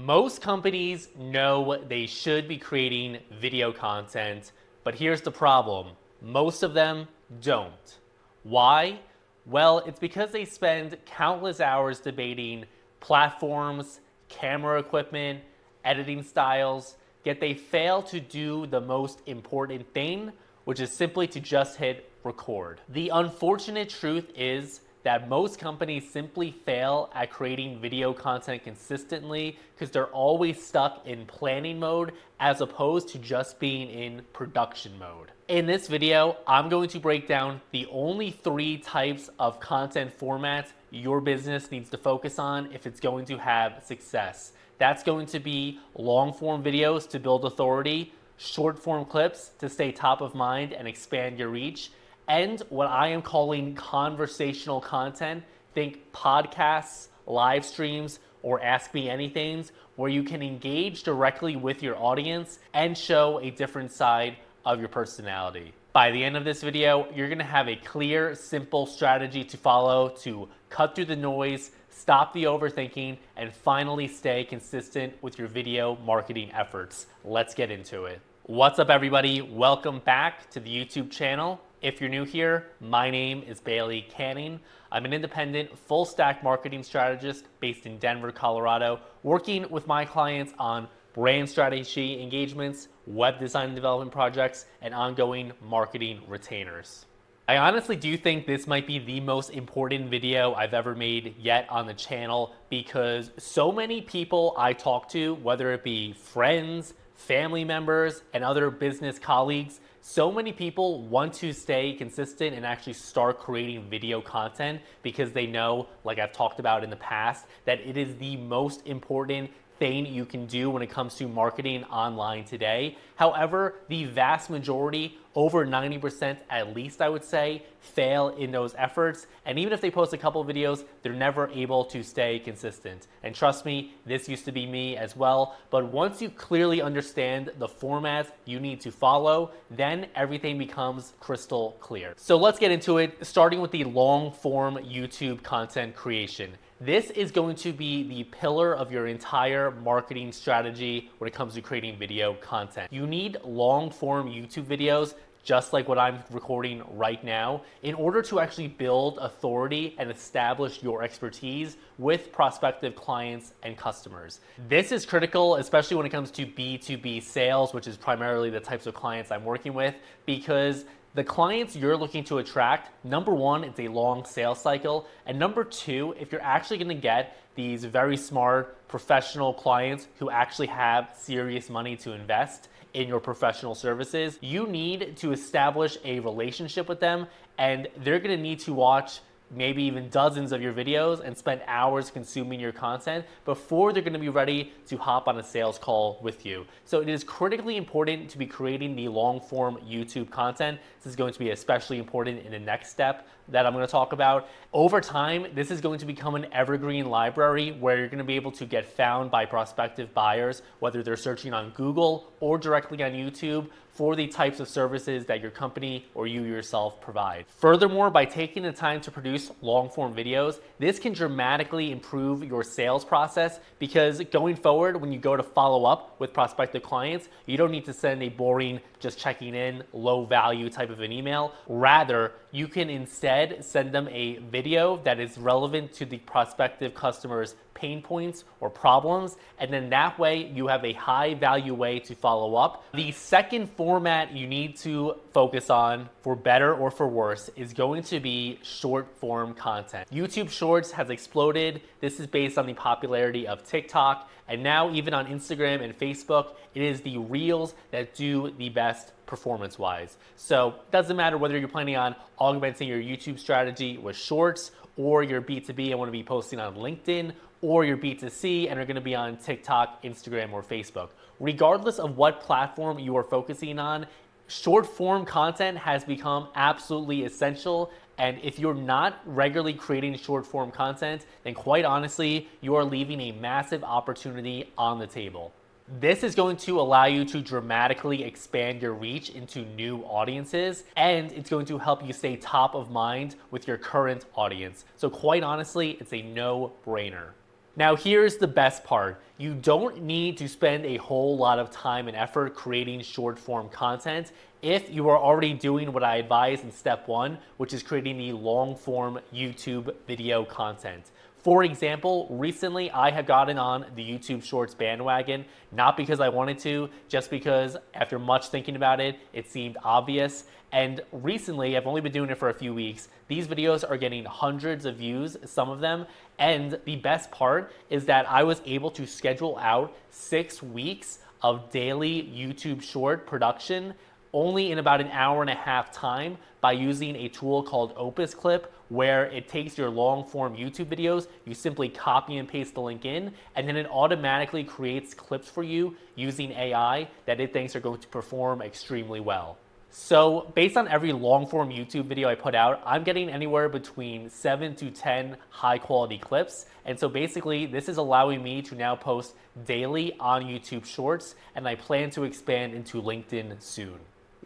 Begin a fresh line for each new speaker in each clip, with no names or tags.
Most companies know they should be creating video content, but here's the problem. Most of them don't. Why? Well, it's because they spend countless hours debating platforms, camera equipment, editing styles, yet they fail to do the most important thing, which is simply to just hit record. The unfortunate truth is that most companies simply fail at creating video content consistently because they're always stuck in planning mode as opposed to just being in production mode. In this video, I'm going to break down the only 3 types of content formats your business needs to focus on if it's going to have success. That's going to be long form videos to build authority, short form clips to stay top of mind and expand your reach, and what I am calling conversational content. Think podcasts, live streams, or Ask Me Anythings, where you can engage directly with your audience and show a different side of your personality. By the end of this video, you're gonna have a clear, simple strategy to follow to cut through the noise, stop the overthinking, and finally stay consistent with your video marketing efforts. Let's get into it. What's up, everybody? Welcome back to the YouTube channel. If you're new here, my name is Bailey Canning. I'm an independent full stack marketing strategist based in Denver, Colorado, working with my clients on brand strategy engagements, web design and development projects, and ongoing marketing retainers. I honestly do think this might be the most important video I've ever made yet on the channel because so many people I talk to, whether it be friends, family members, and other business colleagues, so many people want to stay consistent and actually start creating video content because they know, like I've talked about in the past, that it is the most important thing you can do when it comes to marketing online today. However, the vast majority, over 90% at least I would say, fail in those efforts. And even if they post a couple of videos, they're never able to stay consistent. And trust me, this used to be me as well. But once you clearly understand the format you need to follow, then everything becomes crystal clear. So let's get into it, starting with the long form YouTube content creation. This is going to be the pillar of your entire marketing strategy when it comes to creating video content. You need long form YouTube videos just like what I'm recording right now, in order to actually build authority and establish your expertise with prospective clients and customers. This is critical, especially when it comes to B2B sales, which is primarily the types of clients I'm working with, because the clients you're looking to attract, number one, it's a long sales cycle. And number two, if you're actually gonna get these very smart professional clients who actually have serious money to invest in your professional services, you need to establish a relationship with them, and they're gonna need to watch maybe even dozens of your videos and spend hours consuming your content before they're gonna be ready to hop on a sales call with you. So it is critically important to be creating the long form YouTube content. This is going to be especially important in the next step that I'm gonna talk about. Over time, this is going to become an evergreen library where you're gonna be able to get found by prospective buyers, whether they're searching on Google or directly on YouTube, for the types of services that your company or you yourself provide. Furthermore, by taking the time to produce long form videos, this can dramatically improve your sales process because going forward, when you go to follow up with prospective clients, you don't need to send a boring, just checking in, low value type of an email. Rather, you can instead send them a video that is relevant to the prospective customer's pain points or problems, and then that way you have a high value way to follow up. The second format you need to focus on, for better or for worse, is going to be short form content. YouTube Shorts has exploded. This is based on the popularity of TikTok, and now even on Instagram and Facebook, it is the Reels that do the best performance-wise. So it doesn't matter whether you're planning on augmenting your YouTube strategy with Shorts, or your B2B and want to be posting on LinkedIn, or your B2C and are going to be on TikTok, Instagram, or Facebook. Regardless of what platform you are focusing on, short form content has become absolutely essential. And if you're not regularly creating short form content, then quite honestly, you are leaving a massive opportunity on the table. This is going to allow you to dramatically expand your reach into new audiences, and it's going to help you stay top of mind with your current audience. So quite honestly, it's a no-brainer. Now here's the best part. You don't need to spend a whole lot of time and effort creating short form content if you are already doing what I advise in step 1, which is creating the long form YouTube video content. For example, recently I have gotten on the YouTube Shorts bandwagon, not because I wanted to, just because after much thinking about it, it seemed obvious. And recently, I've only been doing it for a few weeks, these videos are getting hundreds of views, some of them. And the best part is that I was able to schedule out 6 weeks of daily YouTube short production only in about an hour and a half time by using a tool called Clip, where it takes your long form YouTube videos, you simply copy and paste the link in, and then it automatically creates clips for you using AI that it thinks are going to perform extremely well. So based on every long form YouTube video I put out, I'm getting anywhere between 7 to 10 high quality clips. And so basically this is allowing me to now post daily on YouTube Shorts, and I plan to expand into LinkedIn soon.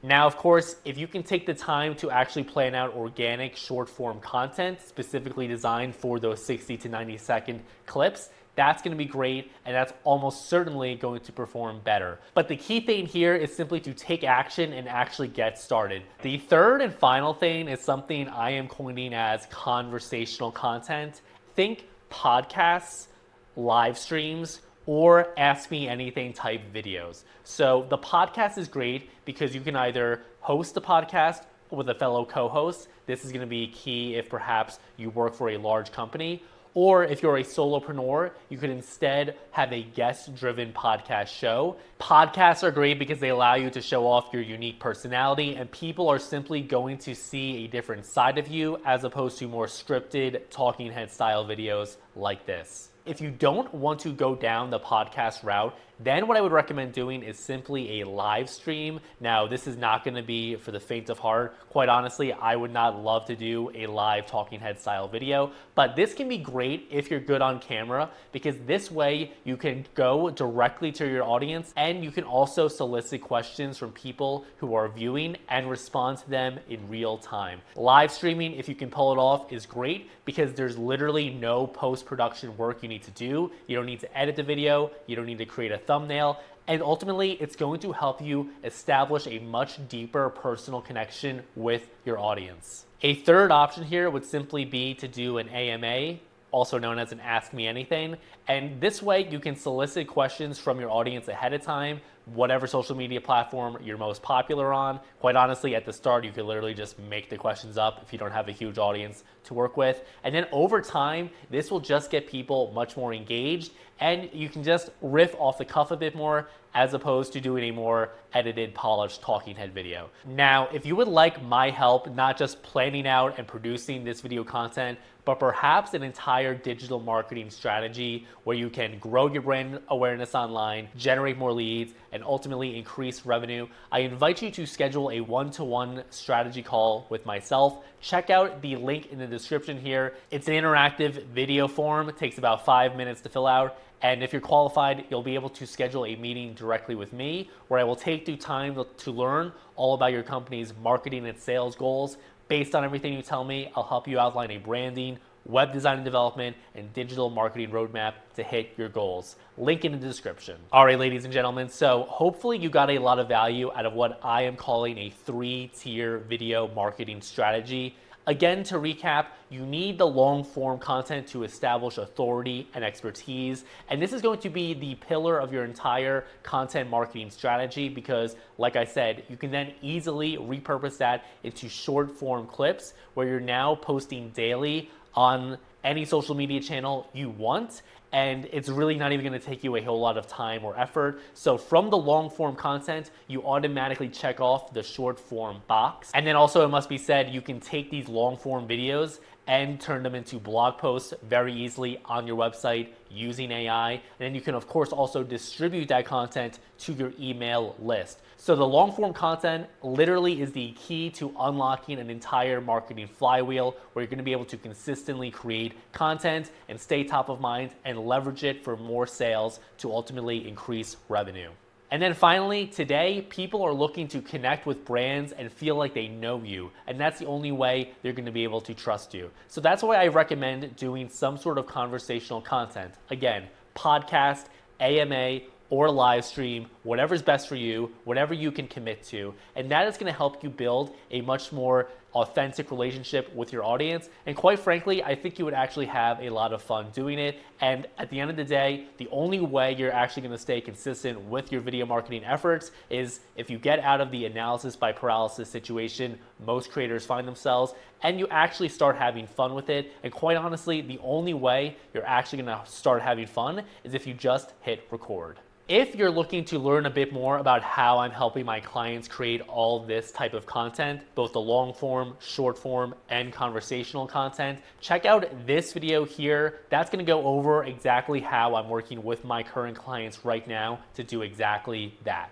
Now, of course, if you can take the time to actually plan out organic short form content specifically designed for those 60 to 90 second clips, that's going to be great, and that's almost certainly going to perform better. But the key thing here is simply to take action and actually get started. The third and final thing is something I am coining as conversational content. Think podcasts, live streams, or ask me anything type videos. So the podcast is great because you can either host the podcast with a fellow co-host. This is going to be key if perhaps you work for a large company. Or if you're a solopreneur, you could instead have a guest-driven podcast show. Podcasts are great because they allow you to show off your unique personality, and people are simply going to see a different side of you as opposed to more scripted talking head style videos like this. If you don't want to go down the podcast route, then what I would recommend doing is simply a live stream. Now, this is not going to be for the faint of heart. Quite honestly, I would not love to do a live talking head style video, but this can be great if you're good on camera, because this way you can go directly to your audience, and you can also solicit questions from people who are viewing and respond to them in real time. Live streaming, if you can pull it off, is great because there's literally no post-production work you need to do. You don't need to edit the video. You don't need to create a thumbnail. And ultimately, it's going to help you establish a much deeper personal connection with your audience. A third option here would simply be to do an AMA, also known as an Ask Me Anything. And this way you can solicit questions from your audience ahead of time, whatever social media platform you're most popular on. Quite honestly, at the start, you could literally just make the questions up if you don't have a huge audience to work with. And then over time, this will just get people much more engaged, and you can just riff off the cuff a bit more as opposed to doing a more edited, polished talking head video. Now, if you would like my help, not just planning out and producing this video content, but perhaps an entire digital marketing strategy where you can grow your brand awareness online, generate more leads, and ultimately increase revenue, I invite you to schedule a one-to-one strategy call with myself. Check out the link in the description here. It's an interactive video form. It takes about 5 minutes to fill out. And if you're qualified, you'll be able to schedule a meeting directly with me where I will take the time to learn all about your company's marketing and sales goals. Based on everything you tell me, I'll help you outline a branding, web design and development, and digital marketing roadmap to hit your goals. Link in the description. All right, ladies and gentlemen, so hopefully you got a lot of value out of what I am calling a 3-tier video marketing strategy. Again, to recap, you need the long form content to establish authority and expertise. And this is going to be the pillar of your entire content marketing strategy because, like I said, you can then easily repurpose that into short form clips where you're now posting daily on any social media channel you want. And it's really not even going to take you a whole lot of time or effort. So from the long form content, you automatically check off the short form box. And then also, it must be said, you can take these long form videos and turn them into blog posts very easily on your website using AI. And then you can, of course, also distribute that content to your email list. So the long form content literally is the key to unlocking an entire marketing flywheel where you're going to be able to consistently create content and stay top of mind and leverage it for more sales to ultimately increase revenue. And then finally, today, people are looking to connect with brands and feel like they know you. And that's the only way they're going to be able to trust you. So that's why I recommend doing some sort of conversational content. Again, podcast, AMA, or live stream, whatever's best for you, whatever you can commit to. And that is going to help you build a much more authentic relationship with your audience. And quite frankly, I think you would actually have a lot of fun doing it. And at the end of the day, the only way you're actually going to stay consistent with your video marketing efforts is if you get out of the analysis by paralysis situation most creators find themselves, and you actually start having fun with it. And quite honestly, the only way you're actually going to start having fun is if you just hit record. If you're looking to learn a bit more about how I'm helping my clients create all this type of content, both the long form, short form, and conversational content, check out this video here. That's going to go over exactly how I'm working with my current clients right now to do exactly that.